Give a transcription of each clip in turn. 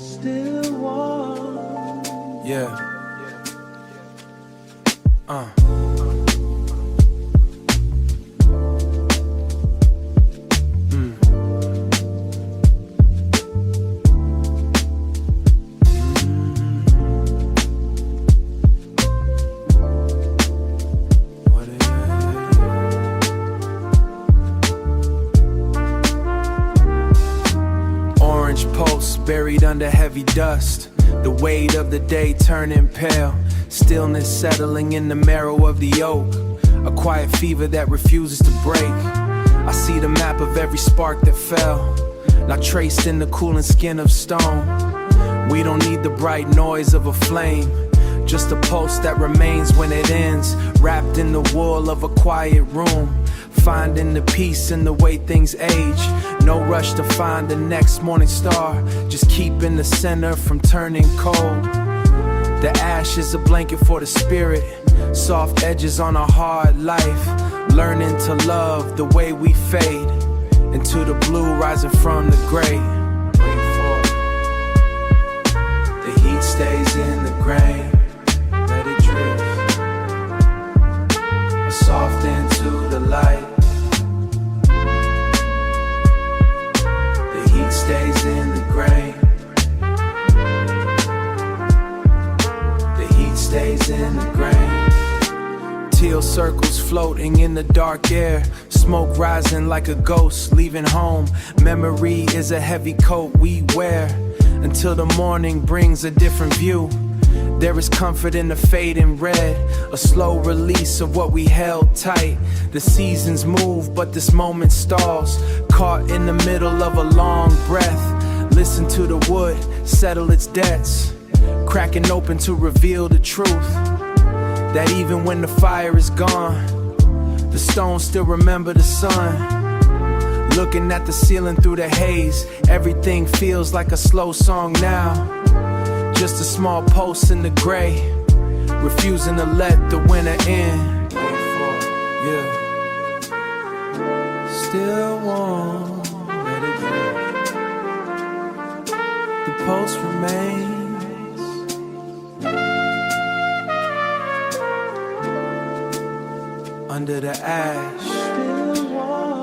Still warm. Yeah. Orange pulse buried under heavy dust. The weight of the day turning pale. Stillness settling in the marrow of the oak. A quiet fever that refuses to break. I see the map of every spark that fell, not traced in the cooling skin of stone. We don't need the bright noise of a flame, just a pulse that remains when it ends. Wrapped in the wool of a quiet room, finding the peace in the way things age. No rush to find the next morning star, just keeping the center from turning cold. The ash is a blanket for the spirit, soft edges on a hard life. Learning to love the way we fade into the blue rising from the gray. The heat stays in the grain, let it drift, soft into the light. The heat stays in the grain. The heat stays in the grain. Teal circles floating in the dark air. Smoke rising like a ghost leaving home. Memory is a heavy coat we wear until the morning brings a different view. There is comfort in the fading red, a slow release of what we held tight. The seasons move, but this moment stalls, caught in the middle of a long breath. Listen to the wood settle its debts, cracking open to reveal the truth, that even when the fire is gone, the stones still remember the sun. Looking at the ceiling through the haze, everything feels like a slow song now. Just a small pulse in the gray, refusing to let the winter in. Yeah. Still warm, let it go. The pulse remains. Under the ash. Still warm.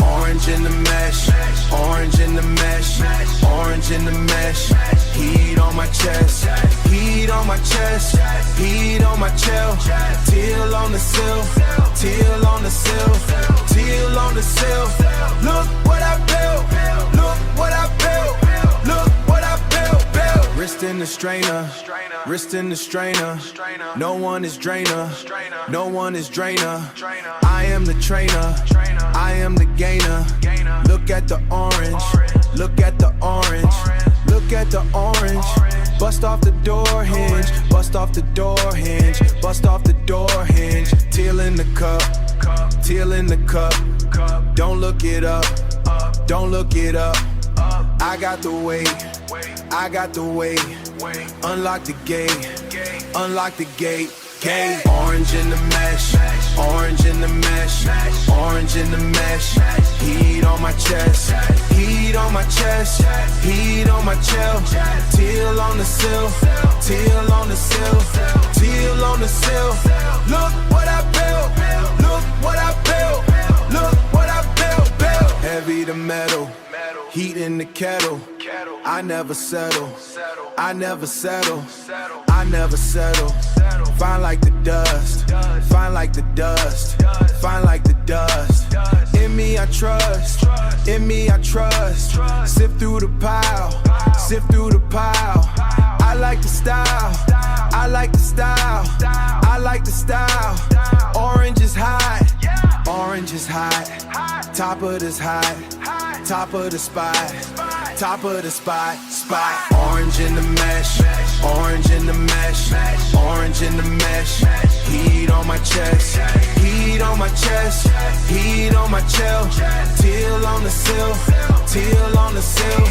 Orange in the mesh, orange in the mesh, orange in the mesh. Heat on my chest, heat on my chest, heat on my chest. Teal on the sill, teal on the sill, teal on the sill. Look what I built, look what I built, look what I built, built. Wrist in the strainer, wrist in the strainer. No one is drainer, no one is drainer. I am the trainer, I am the gainer. Look at the orange, look at the orange, look at the orange. Bust off the door hinge, bust off the door hinge, bust off the door hinge. Teal in the cup, teal in the cup. Don't look it up, don't look it up. I got the weight, I got the weight. Unlock the gate, unlock the gate. Gate. Orange in the mesh, orange in the mesh, orange in the mesh. Heat on my chest, heat on my chest, heat on my chest. Teal on the sill, teal on the sill, teal on the sill. Look what I built, look what I built, look what I built, built. Heavy to metal, heat in the kettle. I never settle, I never settle, I never settle. Fine like the dust, fine like the dust, fine like the dust. In me I trust, in me I trust. Sift through the pile, sift through the pile. I like the style, I like the style, I like the style. Orange is hot, orange is hot. Top of this hot, top of the spot, top of the spot. Orange in the mesh, orange in the mesh, orange in the mesh. Heat on my chest, heat on my chest, heat on my chill. Teal on the sill, teal on the sill,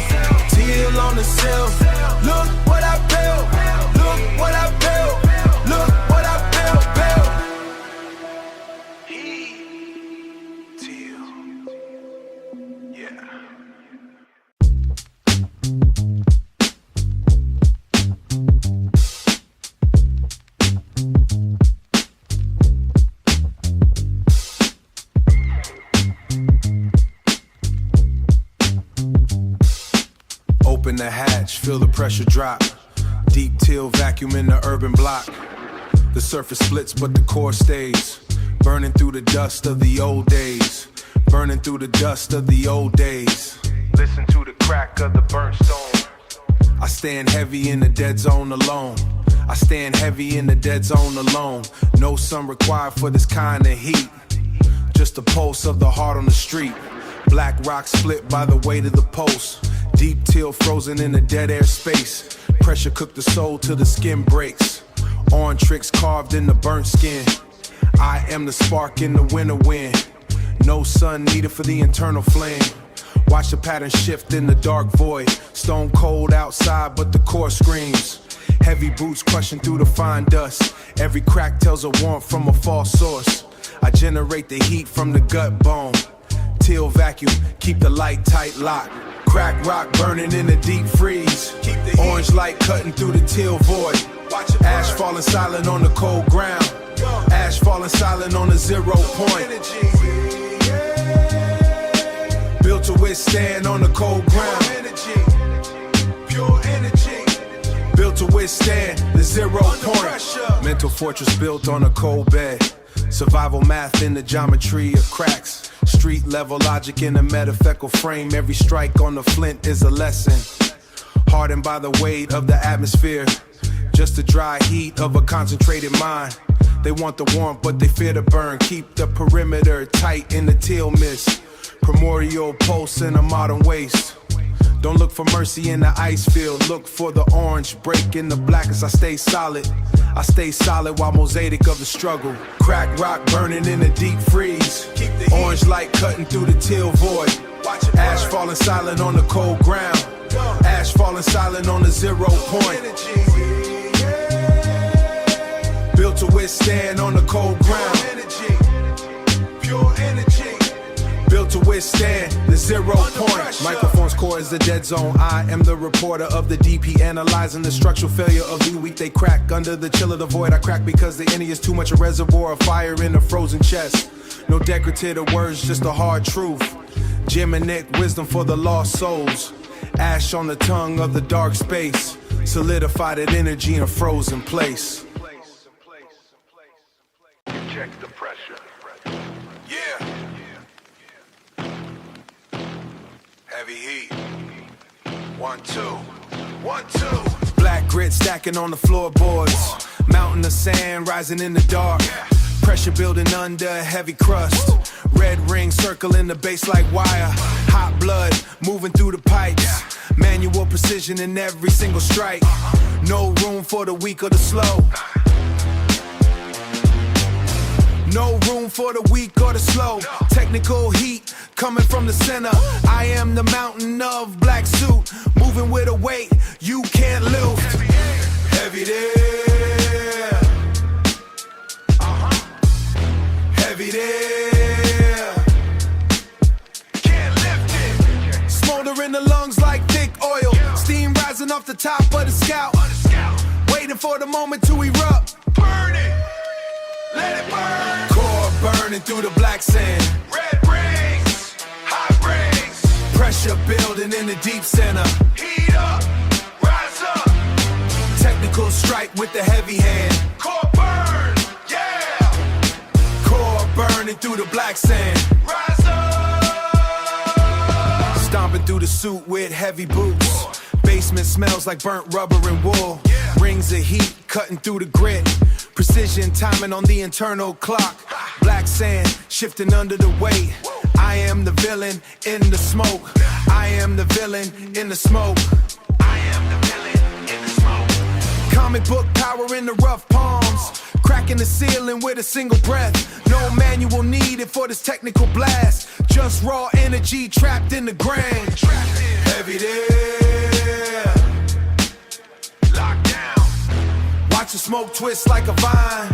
teal on the sill. Look what I built, look what I built, look what I built, Heat, teal, yeah. Open the hatch, feel the pressure drop. Deep teal vacuum in the urban block. The surface splits but the core stays. Burning through the dust of the old days. Burning through the dust of the old days. Listen to the crack of the burnt stone. I stand heavy in the dead zone alone. I stand heavy in the dead zone alone. No sun required for this kind of heat. Just the pulse of the heart on the street. Black rock split by the weight of the pulse. Deep teal frozen in a dead air space. Pressure cooked the soul till the skin breaks. On tricks carved in the burnt skin. I am the spark in the winter wind. No sun needed for the internal flame. Watch the pattern shift in the dark void. Stone cold outside but the core screams. Heavy boots crushing through the fine dust. Every crack tells a warmth from a false source. I generate the heat from the gut bone. Teal vacuum, keep the light tight locked. Crack rock burning in the deep freeze. Orange light cutting through the teal void. Ash falling silent on the cold ground. Ash falling silent on the 0 point. Built to withstand on the cold ground. Pure energy. Built to withstand the 0 point. Mental fortress built on a cold bed. Survival math in the geometry of cracks. Street level logic in a metaphorical frame. Every strike on the flint is a lesson. Hardened by the weight of the atmosphere. Just the dry heat of a concentrated mind. They want the warmth but they fear the burn. Keep the perimeter tight in the teal mist. Primordial pulse in a modern waste. Don't look for mercy in the ice field. Look for the orange break in the black as I stay solid. I stay solid while mosaic of the struggle. Crack rock burning in the deep freeze. Orange light cutting through the teal void. Ash falling silent on the cold ground. Ash falling silent on the 0 point. Built to withstand on the cold ground. Pure energy. Built to withstand the 0 point. Microphone's core is the dead zone. I am the reporter of the DP, analyzing the structural failure of the weak. They crack under the chill of the void. I crack because the inner is too much a reservoir of fire in a frozen chest. No decorative words, just a hard truth. Geminic wisdom for the lost souls. Ash on the tongue of the dark space. Solidify that energy in a frozen place. Check the pressure. Yeah. Heavy heat. 1, 2. 1, 2. Black grit stacking on the floorboards. Mountain of sand rising in the dark. Pressure building under a heavy crust. Red ring circling the base like wire. Hot blood moving through the pipes. Manual precision in every single strike. No room for the weak or the slow. No room for the weak or the slow. Technical heat coming from the center. I am the mountain of black suit. Moving with a weight you can't lift. Heavy there. Heavy there. Can't lift it. Smolder in the lungs like thick oil. Steam rising off the top of the scalp. Waiting for the moment to erupt. Burn it. Let it burn. Core burning through the black sand. Red rings, hot rings. Pressure building in the deep center. Heat up, rise up. Technical strike with the heavy hand. Core burn, yeah. Core burning through the black sand. Rise up. Stomping through the suit with heavy boots. Basement smells like burnt rubber and wool. Rings of heat cutting through the grit. Precision timing on the internal clock. Black sand shifting under the weight. I am the villain in the smoke. I am the villain in the smoke. I am the villain in the smoke. Comic book power in the rough palms. Cracking the ceiling with a single breath. No manual needed for this technical blast. Just raw energy trapped in the grain. Heavy there. Locked down. Watch the smoke twist like a vine.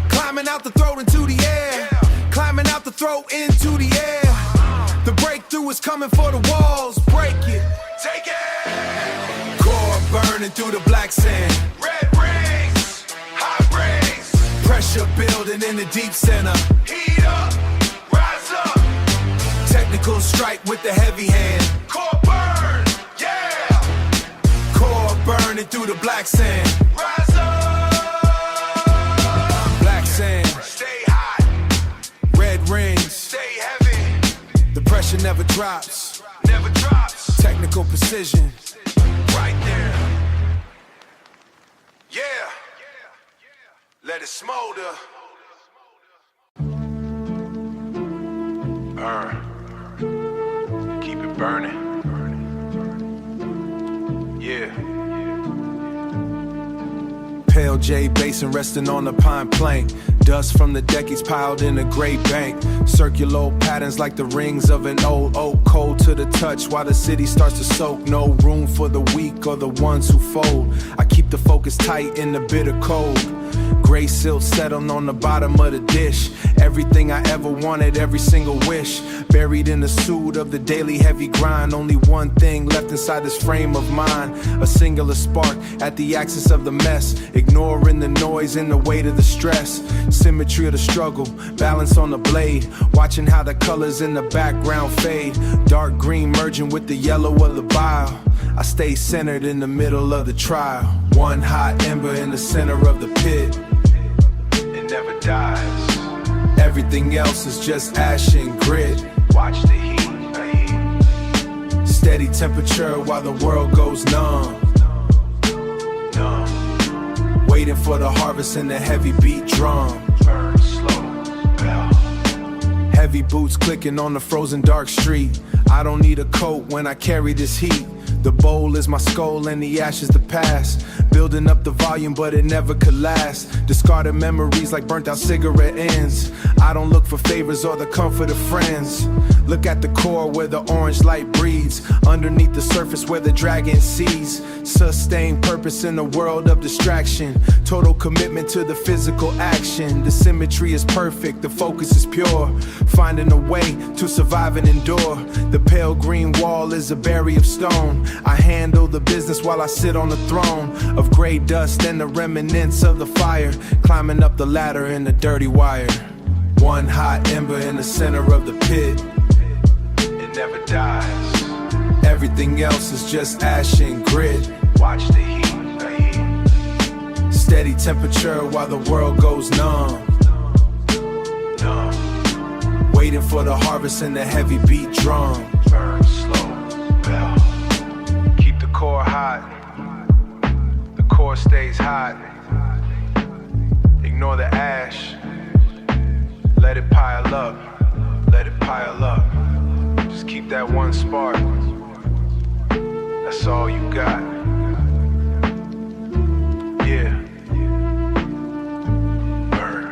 Climbing out the throat into the air. Climbing out the throat into the air. The breakthrough is coming for the walls. Break it. Take it. Core burning through the black sand. Red rings. Hot rings. Pressure building in the deep center. Heat up. Rise up. Technical strike with the heavy hand. Core burn. Yeah. Core burning through the black sand. Rise up. Black sand. Stay hot. Red rings. Stay heavy. The pressure never drops. Never drops. Technical precision. Right there. Yeah. Let it smolder. Burn. Keep it burning. Yeah. Pale J basin resting on the pine plank. Dust from the decades piled in a gray bank. Circular patterns like the rings of an old oak. Cold to the touch while the city starts to soak. No room for the weak or the ones who fold. I keep the focus tight in the bitter cold. Gray silk settled on the bottom of the dish. Everything I ever wanted, every single wish. Buried in the suit of the daily heavy grind. Only one thing left inside this frame of mine. A singular spark at the axis of the mess. Ignoring the noise and the weight of the stress. Symmetry of the struggle, balance on the blade. Watching how the colors in the background fade. Dark green merging with the yellow of the bile. I stay centered in the middle of the trial. One hot ember in the center of the pit. It never dies. Everything else is just ash and grit. Watch the heat, steady temperature while the world goes numb. Waiting for the harvest in the heavy beat drum. Burn slow, bell. Heavy boots clicking on the frozen dark street. I don't need a coat when I carry this heat. The bowl is my skull and the ash is the past. Building up the volume but it never could last. Discarded memories like burnt out cigarette ends. I don't look for favors or the comfort of friends. Look at the core where the orange light breeds. Underneath the surface where the dragon sees. Sustained purpose in a world of distraction. Total commitment to the physical action. The symmetry is perfect, the focus is pure. Finding a way to survive and endure. The pale green wall is a barrier of stone. I handle the business while I sit on the throne of gray dust and the remnants of the fire. Climbing up the ladder in the dirty wire. One hot ember in the center of the pit. It never dies. Everything else is just ash and grit. Watch the heat, steady temperature while the world goes numb. Waiting for the harvest in the heavy beat drum. Burn slow, bell. Keep the core hot. The core stays hot. Ignore the ash. Let it pile up. Let it pile up. Just keep that one spark. That's all you got. Yeah. Burn.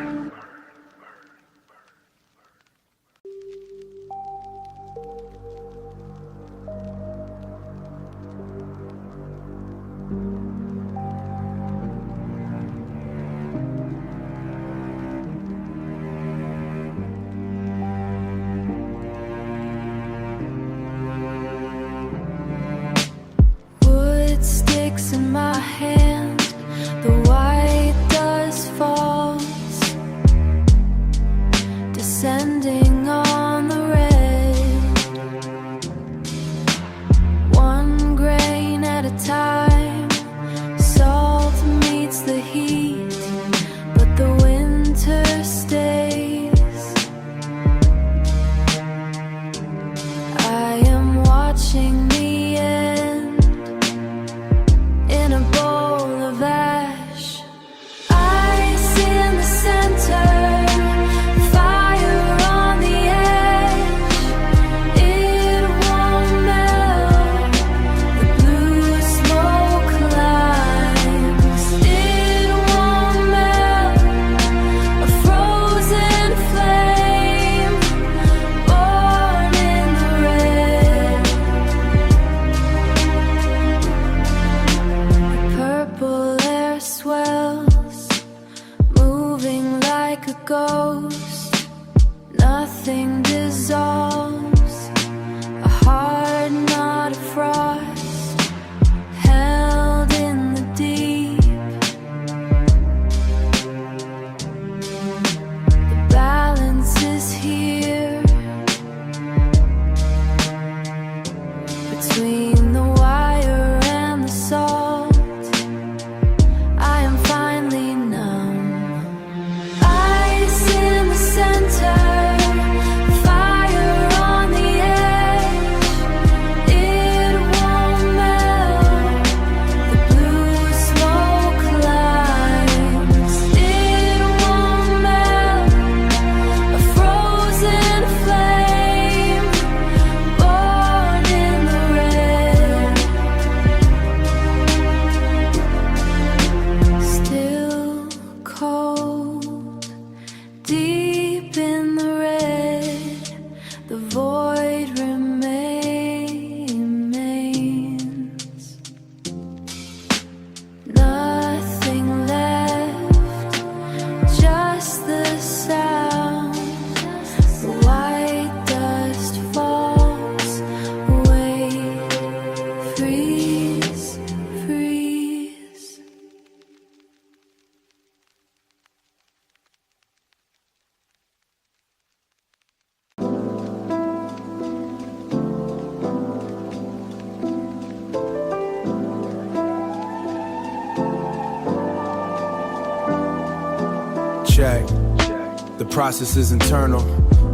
process is internal.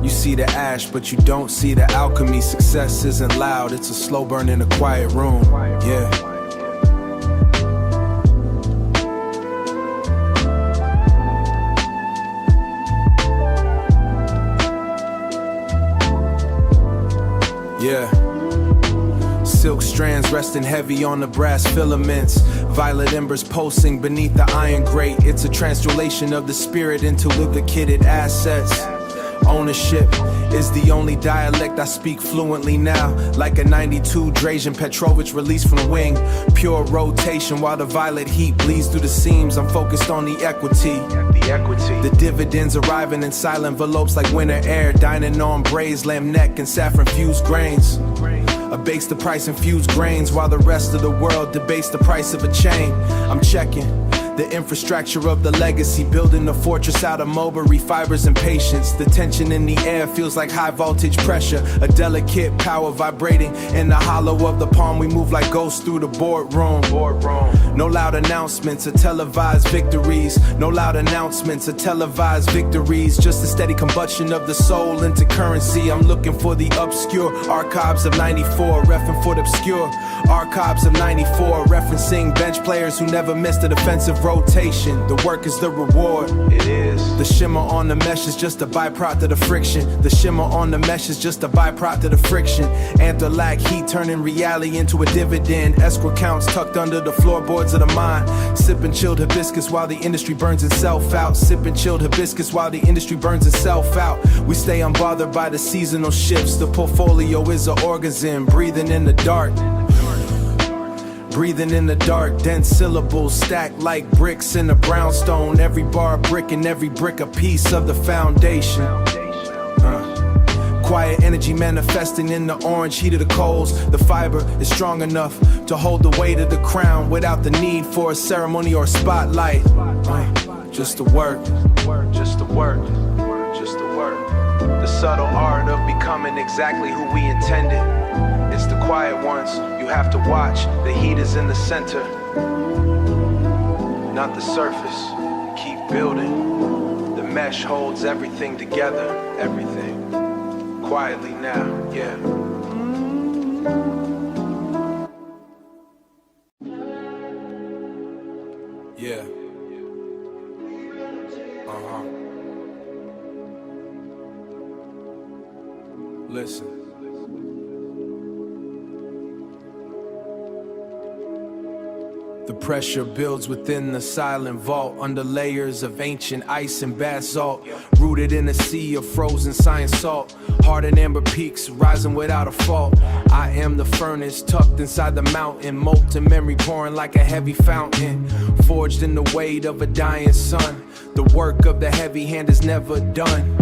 You see the ash, but you don't see the alchemy. Success isn't loud, it's a slow burn in a quiet room. Yeah. Yeah. Silk strands resting heavy on the brass filaments. Violet embers pulsing beneath the iron grate. It's a translation of the spirit into lubricated assets. Ownership is the only dialect I speak fluently now. Like a 92 Drajan Petrovich released from the wing. Pure rotation while the violet heat bleeds through the seams. I'm focused on the equity. The dividends arriving in silent envelopes like winter air. Dining on braised lamb neck and saffron fused grains. Abase the price infused grains while the rest of the world debates the price of a chain. I'm checking the infrastructure of the legacy, building a fortress out of mulberry fibers and patience. The tension in the air feels like high voltage pressure, a delicate power vibrating in the hollow of the palm. We move like ghosts through the boardroom. No loud announcements or televised victories. No loud announcements or televised victories. Just a steady combustion of the soul into currency. I'm looking for the obscure archives of 94, reffing for the obscure archives of 94, referencing bench players who never missed a defensive rotation. The work is the reward. It is. The shimmer on the mesh is just a byproduct of the friction. The shimmer on the mesh is just a byproduct of the friction. Anthralac heat turning reality into a dividend. Escrow counts tucked under the floorboards of the mind. Sipping chilled hibiscus while the industry burns itself out. Sipping chilled hibiscus while the industry burns itself out. We stay unbothered by the seasonal shifts. The portfolio is an organism breathing in the dark. Breathing in the dark, dense syllables stacked like bricks in a brownstone. Every bar a brick and every brick a piece of the foundation. Quiet energy manifesting in the orange heat of the coals. The fiber is strong enough to hold the weight of the crown without the need for a ceremony or a spotlight. Just to work, just to work, just to work. The subtle art of becoming exactly who we intended. It's the quiet ones you have to watch. The heat is in the center, not the surface. Keep building. The mesh holds everything together. Everything. Quietly now, yeah. Yeah. Listen. The pressure builds within the silent vault, under layers of ancient ice and basalt, rooted in a sea of frozen science salt. Hard and amber peaks rising without a fault. I am the furnace tucked inside the mountain, molten memory pouring like a heavy fountain, forged in the weight of a dying sun. The work of the heavy hand is never done.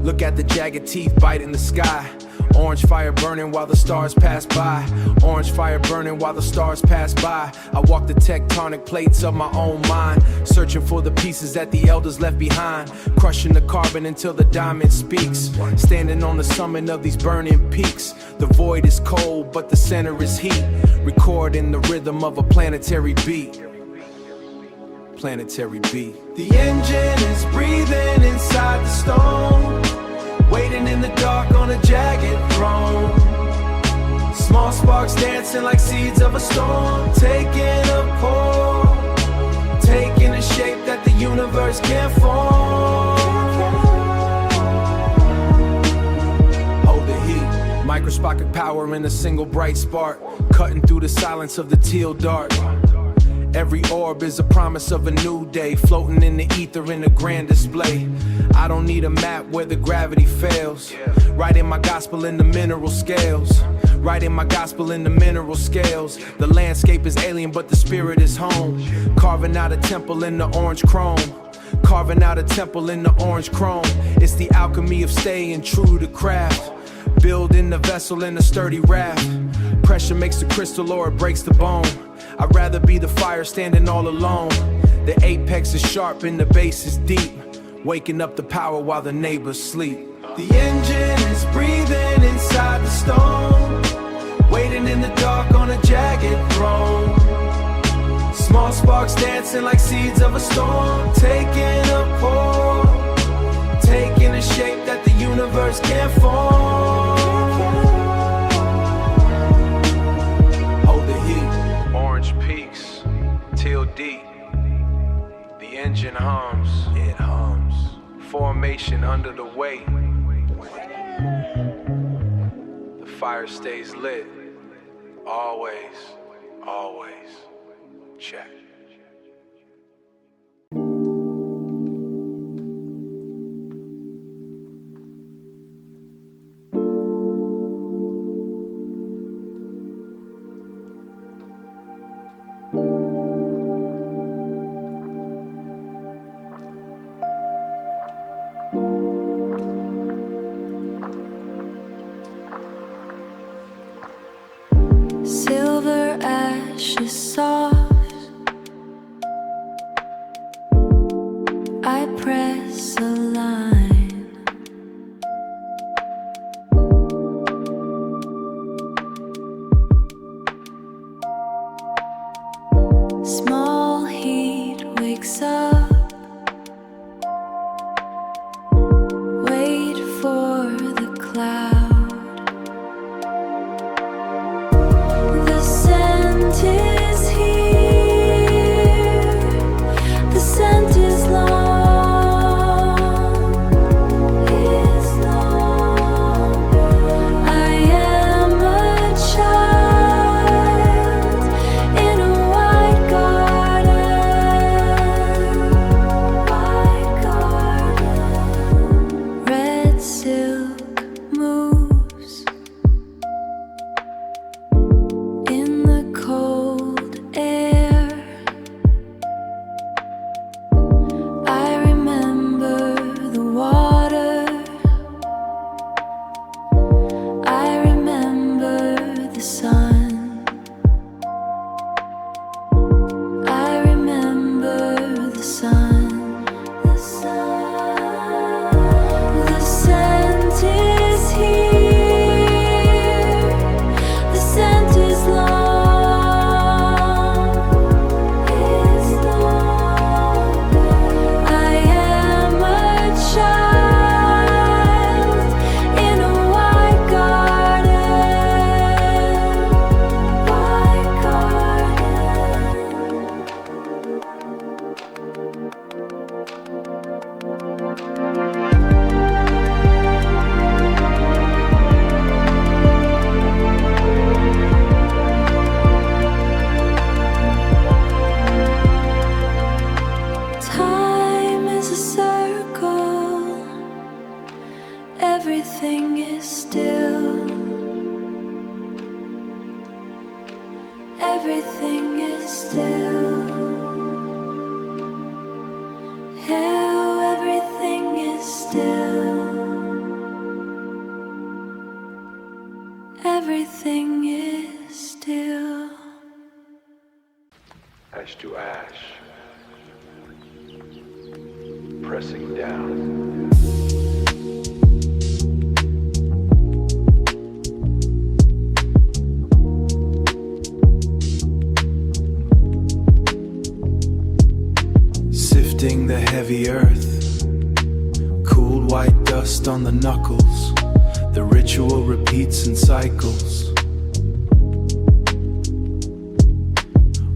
Look at the jagged teeth biting the sky. Orange fire burning while the stars pass by. Orange fire burning while the stars pass by. I walk the tectonic plates of my own mind, searching for the pieces that the elders left behind. Crushing the carbon until the diamond speaks. Standing on the summit of these burning peaks. The void is cold, but the center is heat. Recording the rhythm of a planetary beat. Planetary beat. The engine is breathing inside the stone, waiting in the dark on a jagged throne. Small sparks dancing like seeds of a storm, taking a pour, taking a shape that the universe can't form. Hold the heat. Microscopic power in a single bright spark, cutting through the silence of the teal dark. Every orb is a promise of a new day, floating in the ether in a grand display. I don't need a map where the gravity fails. Writing my gospel in the mineral scales. Writing my gospel in the mineral scales. The landscape is alien, but the spirit is home. Carving out a temple in the orange chrome. Carving out a temple in the orange chrome. It's the alchemy of staying true to craft. Building the vessel in a sturdy raft. Pressure makes the crystal or it breaks the bone. I'd rather be the fire standing all alone. The apex is sharp and the base is deep, waking up the power while the neighbors sleep. The engine is breathing inside the stone, waiting in the dark on a jagged throne. Small sparks dancing like seeds of a storm, taking a pour, taking a shape that the universe can't form. Hold the heat. Orange peaks, till deep. The engine hums, it hums. Formation under the weight. The fire stays lit. Always, always. Check. Silver ash is soft. I press a line. Small heat wakes up. Wait for the cloud. The scent is here. The scent is long. It's long. I am a child in a white garden. White garden. Red silk moves in the cold air. I remember the water. I remember the sun. I remember the sun. The sun. The scent is here. The scent is long. It's long. I am a child in a white garden. White garden. Time is a circle. Everything is still. Everything is still. How everything is still. Everything is still. Ash to ash. Pressing down. Sifting the heavy earth, cooled white dust on the knuckles. The ritual repeats in cycles.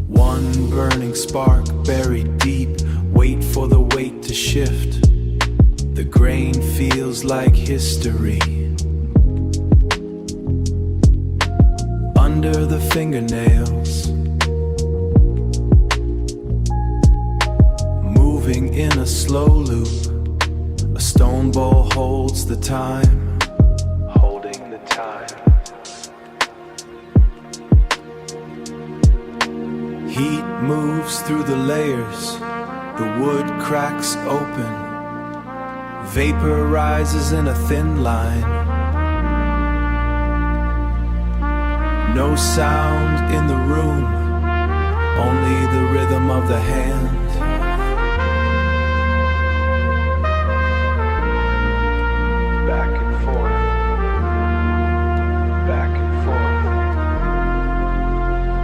One burning spark buried deep, wait for the weight to shift. The grain feels like history. Under the fingernails, moving in a slow loop. A stone bowl holds the time. Holding the time. Heat moves through the layers. The wood cracks open. Vapor rises in a thin line. No sound in the room, only the rhythm of the hand. Back and forth. Back and forth.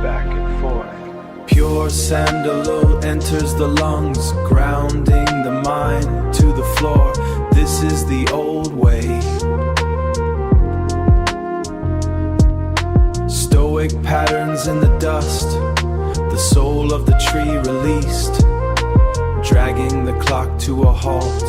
Back and forth. Pure sandalwood enters the lungs, grounding the mind to the floor. This is the old way. Stoic patterns in the dust, the soul of the tree released, dragging the clock to a halt.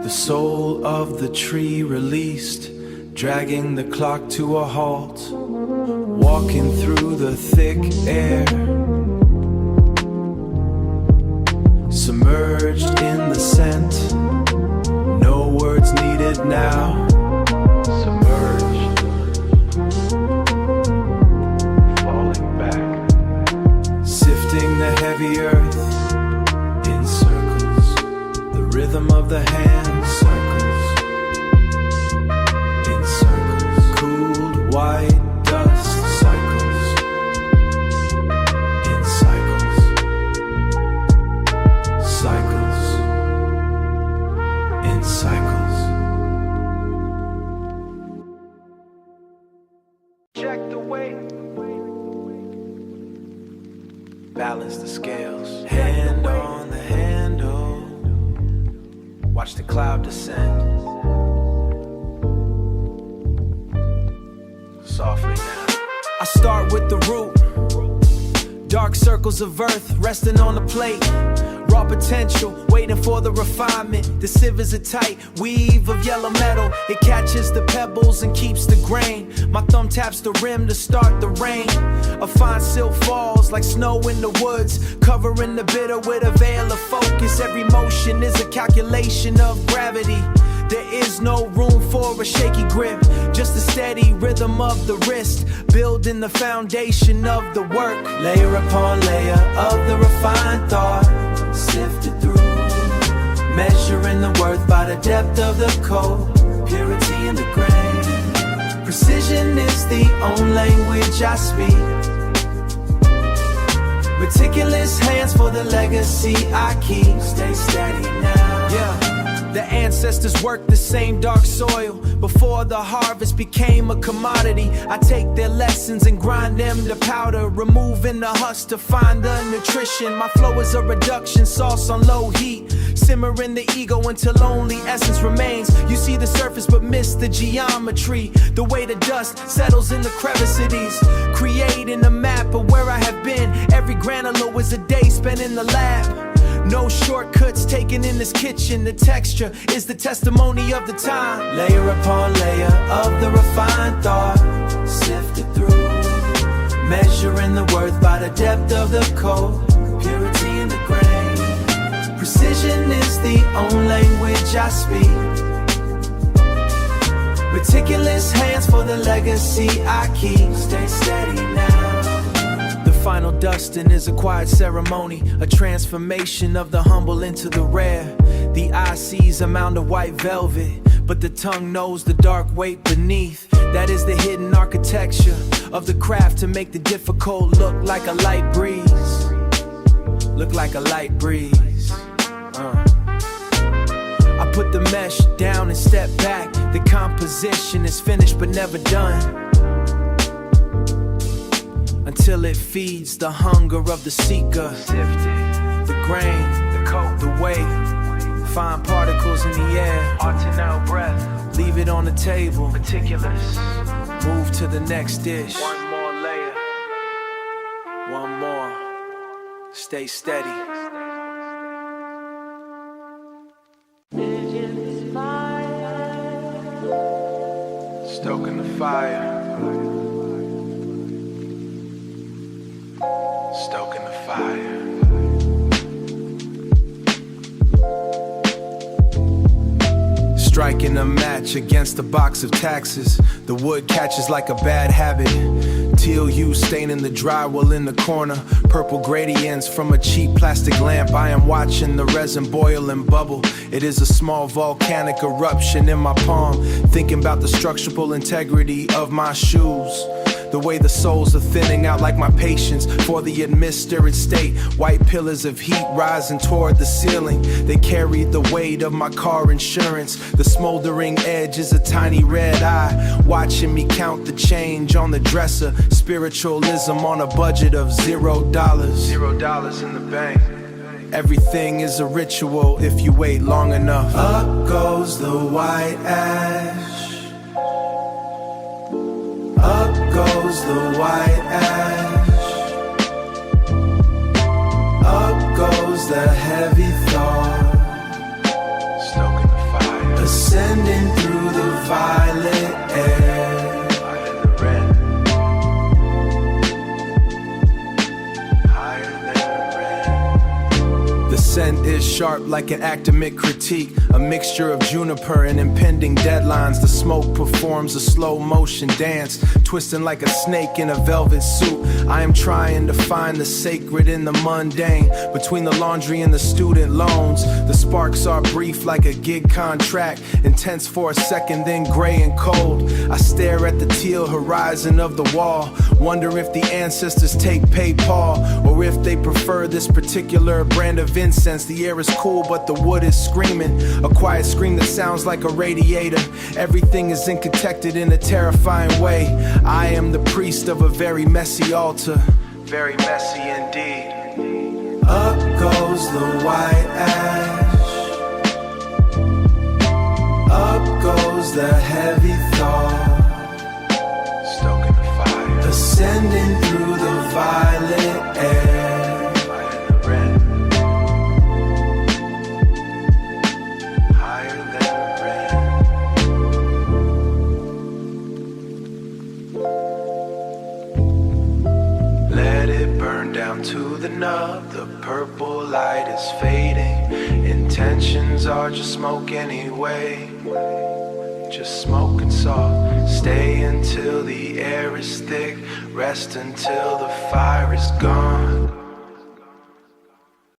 The soul of the tree released, dragging the clock to a halt, walking through the thick air, submerged in the scent, no words needed now. Submerged, falling back, sifting the heavy earth in circles, the rhythm of the hand circles, in circles, cooled white dust cycles, in cycles, cycles, in cycles. Check the weight, balance the scales, hand on the handle, watch the cloud descend, softly now. I start with the root, dark circles of earth resting on the plate, raw potential waiting for the refinement. The sieve is a tight weave of yellow metal, it catches the pebbles and keeps the grain. My thumb taps the rim to start the rain. A fine silt falls like snow in the woods, covering the bitter with a veil of focus. Every motion is a calculation of gravity. There is no room for a shaky grip, just a steady rhythm of the wrist, building the foundation of the work. Layer upon layer of the refined thought, sifted through, measuring the worth by the depth of the code, purity in the grain. Precision is the only language I speak. Meticulous hands for the legacy I keep. Stay steady now. Yeah. The ancestors worked the same dark soil before the harvest became a commodity. I take their lessons and grind them to powder, removing the husk to find the nutrition. My flow is a reduction sauce on low heat, simmering the ego until only essence remains. You see the surface but miss the geometry, the way the dust settles in the crevices, creating a map of where I have been. Every granular is a day spent in the lab. No shortcuts taken in this kitchen. The texture is the testimony of the time. Layer upon layer of the refined thought, sifted through, measuring the worth by the depth of the code, purity in the grain. Precision is the only language I speak. Meticulous hands for the legacy I keep. Stay steady now. Final dusting is a quiet ceremony, a transformation of the humble into the rare. The eye sees a mound of white velvet, but the tongue knows the dark weight beneath. That is the hidden architecture of the craft to make the difficult look like a light breeze. Look like a light breeze. I put the mesh down and step back. The composition is finished but never done, until it feeds the hunger of the seeker. Sifted, the grain, the coat, the weight, fine particles in the air, arcing out breath, leave it on the table, meticulous, move to the next dish. One more layer, one more, stay steady. Stoking the fire, stoking the fire. Striking a match against a box of taxes. The wood catches like a bad habit. Teal hue staining the drywall in the corner. Purple gradients from a cheap plastic lamp. I am watching the resin boil and bubble. It is a small volcanic eruption in my palm. Thinking about the structural integrity of my shoes. The way the souls are thinning out like my patience for the administered state. White pillars of heat rising toward the ceiling. They carried the weight of my car insurance. The smoldering edge is a tiny red eye, watching me count the change on the dresser. Spiritualism on a budget of $0. $0 in the bank. Everything is a ritual if you wait long enough. Up goes the white ash. Up goes the white ash. Up goes the heavy thought. Stoking the fire. Ascending through the violet air. Higher than the red. Higher than the red. The scent is sharp like an academic critique. A mixture of juniper and impending deadlines. The smoke performs a slow motion dance, twisting like a snake in a velvet suit. I am trying to find the sacred in the mundane. Between the laundry and the student loans, the sparks are brief like a gig contract. Intense for a second, then gray and cold. I stare at the teal horizon of the wall. Wonder if the ancestors take PayPal, or if they prefer this particular brand of incense. The air is cool, but the wood is screaming. A quiet scream that sounds like a radiator. Everything is incontected in a terrifying way. I am the priest of a very messy altar. Very messy indeed. Up goes the white ash. Up goes the heavy thought. Stoking the fire. Ascending through the violet air. Higher than the red. Higher than the red. Let it burn down to the nub. The purple light is fading. Intentions are just smoke anyway. Just smoke and soft. Stay until the air is thick. Rest until the fire is gone.